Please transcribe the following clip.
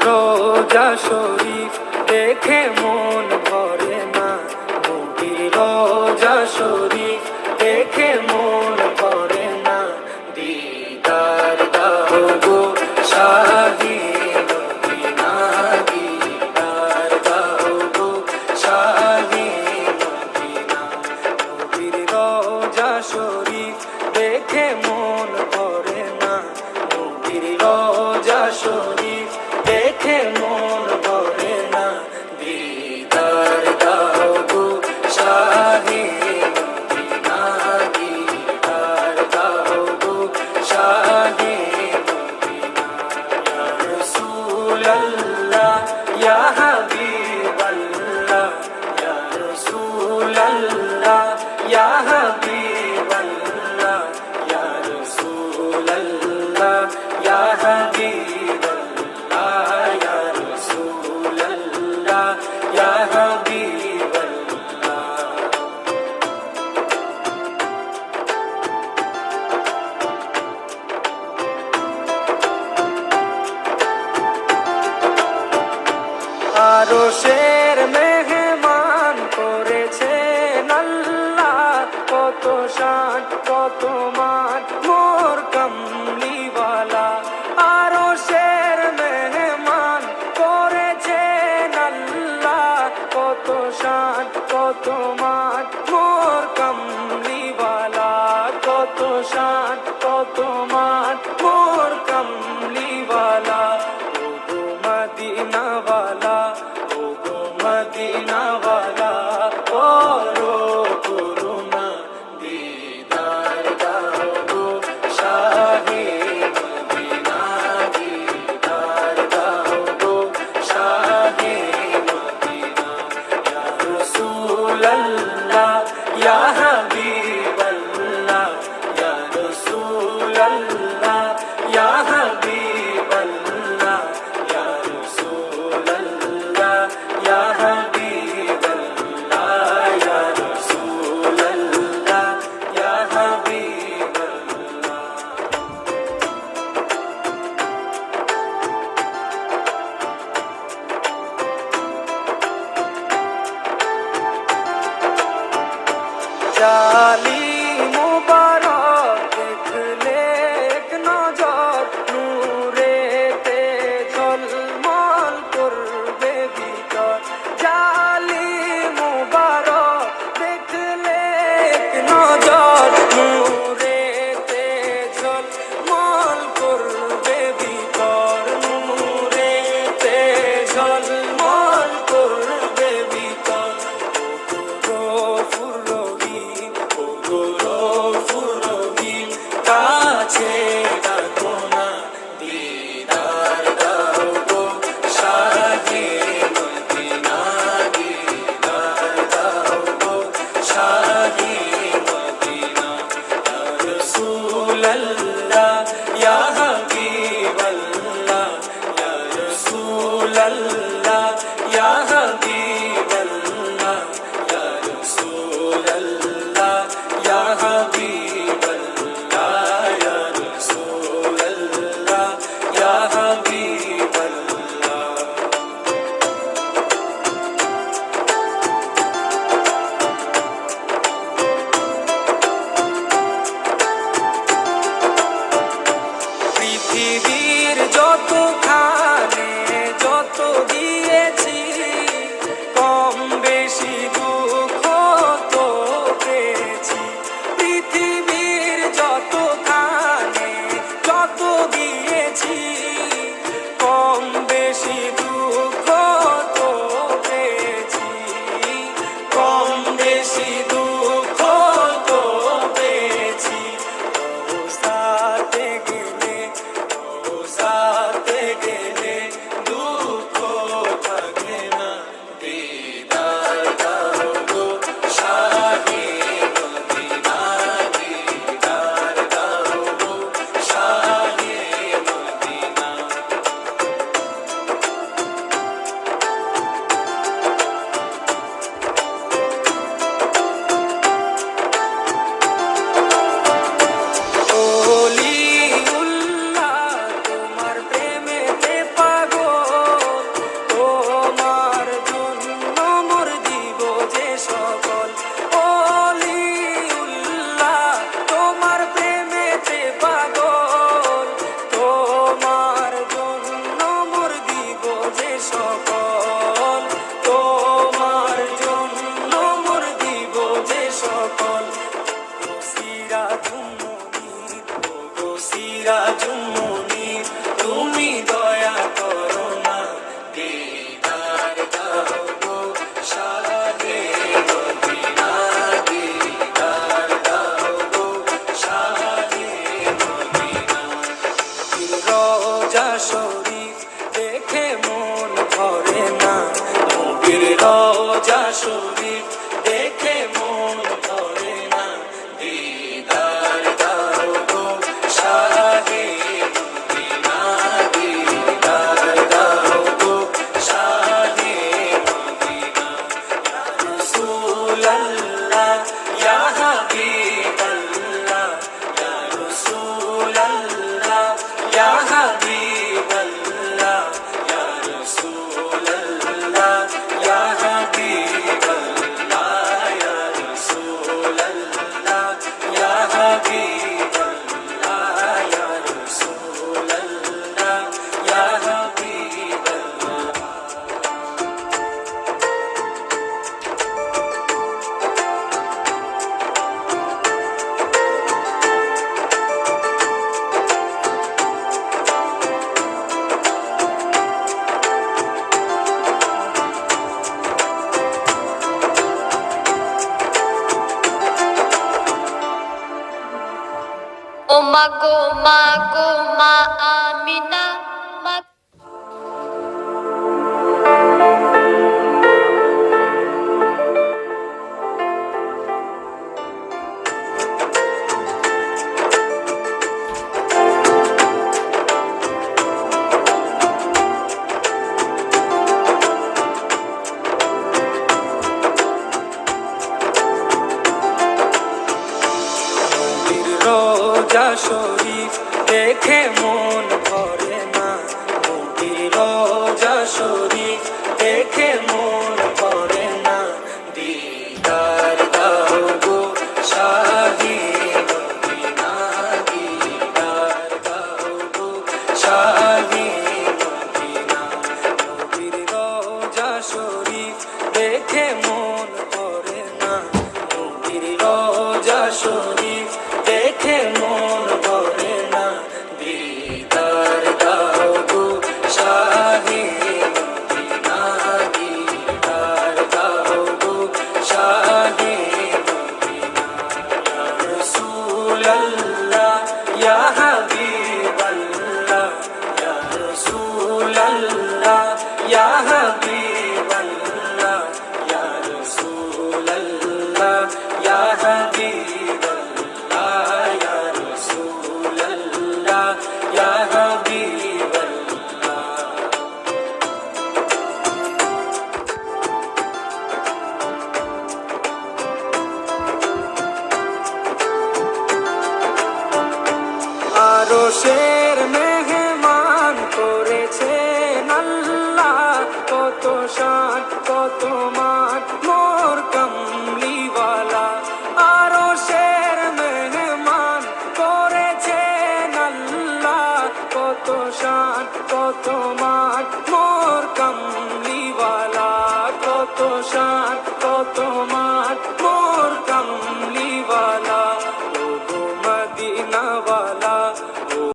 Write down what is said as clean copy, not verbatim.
রোজা শরীফ দেখে মন ভরে না, নবীর রোজা শরীফ দেখে মন ভরে না। দিদার দাও গো শাহি মদিনা, দিদার দাও গো শাহি মদিনা। নবীর রোজা শরীফ দেখে মন ভরে না, নবীর রোজা শরীফ দেখে মন ভরে না। দিদার দাও গো শাহি মদিনা, দিদার দাও গো শাহি মদিনা। ইয়া রাসূলাল্লাহ ইয়া হাবিবাল্লাহ, ইয়া রাসূলাল্লাহ ইয়া হাবিবাল্লাহ, ইয়া রাসূলাল্লাহ ইয়া হাবিবাল্লাহ, ইয়া রাসূলাল্লাহ ইয়া হাবিবাল্লাহ। আরশের মেহমান করেছেন আল্লাহ, কত শান কত মান মোর কামলিওয়ালা। আরশের মেহমান করেছেন আল্লাহ, কত শান কত মান মোর কামলিওয়ালা, কত শান কত মান মোর কামলিওয়ালা। ও গো মদিনাওয়ালা, ও গো মদিনাওয়ালা, করো করুণা, দিদার দাও গো শাহি মদিনা, দিদার দাও গো শাহি মদিনা। ইয়া রাসূলাল্লাহ ইয়া হাবিবাল্লাহ, ইয়া রাসূলাল্লাহ ইয়া হাবিবাল্লাহ, ইয়া রাসূলাল্লাহ ইয়া হাবিবাল্লাহ, ইয়া রাসূলাল্লাহ ইয়া হাবিবাল্লাহ। জালি মুবারক দেখলে এক নজর, নূরেতে ঝলমল করবে ভিতর। জালি মুবারক দেখলে এক নজর, নূরেতে ঝলমল করবে ভিতর, নূরেতে ঝলমল করবে ভিতর। কাছে ডাকো না, দিদার দাও গো শাহি মদিনা, দিদার দাও গো শাহি মদিনা। ইয়া রাসূলাল্লাহ ইয়া হাবিবাল্লাহ, ইয়া রাসূলাল্লাহ ইয়া হাবিবাল্লাহ, ইয়া রাসূলাল্লাহ ইয়া হাবিবাল্লাহ, ইয়া রাসূলাল্লাহ ইয়া হাবিবাল্লাহ। পৃথিবীর যতখানে যত দিয়েছি, কম বেশি দুঃখ তো পেয়েছি। পৃথিবীর যতখানে যত দিয়েছি, কম বেশি দুঃখ তো পেয়েছি, কম বেশি দুঃখ তো পেয়েছি। রোজাতে গেলে, রোজাতে গেলে দুঃখ থাকে না, দিদার দাও গো শাহি মদিনা, দিদার দাও গো শাহি মদিনা। দেখে মন ভরে না, নবীর রওজা শরীফ দেখে মন ভরে না, দিদার দাও গো শাহে মদিনা, দিদার দাও গো শাহে মদিনা। ইয়া রাসূলাল্লাহ ইয়া হাবিবাল্লাহ, ইয়া রাসূলাল্লাহ ইয়া হাবিবাল্লাহ, ইয়া রাসূলাল্লাহ ইয়া হাবিবাল্লাহ, ইয়া রাসূলাল্লাহ ইয়া হাবিবাল্লাহ, ইয়া রাসূলাল্লাহ ইয়া হাবিবাল্লাহ। ও মা গো মা গো মা আমিনা মা। নবীর রওজা শরীফ দেখে মন ভরে না, নবীর রওজা শরীফ দেখে মন ভরে না, দিদার দাও গো শাহে মদিনা, দিদার দাও গো শাহে মদিনা। নবীর রওজা শরীফ দেখে মন ভরে না, নবীর রওজা শরীফ দেখে মন ভরে না, দিদার দাও গো শাহে মদিনা, দিদার দাও গো শাহে মদিনা। ইয়া রাসূলাল্লাহ ইয়া হাবিবাল্লাহ, ইয়া রাসূলাল্লাহ ইয়া হাবিবাল্লাহ, ইয়া রাসূলাল্লাহ ইয়া হাবিবাল্লাহ, ইয়া রাসূলাল্লাহ ইয়া হাবিবাল্লাহ। আরশের মেহমান করেছেন আল্লাহ, কত শান কত মান মোর কামলিওয়ালা। আরশের মেহমান করেছেন আল্লাহ, কত শান কত মান মোর কামলিওয়ালা, কত শান কত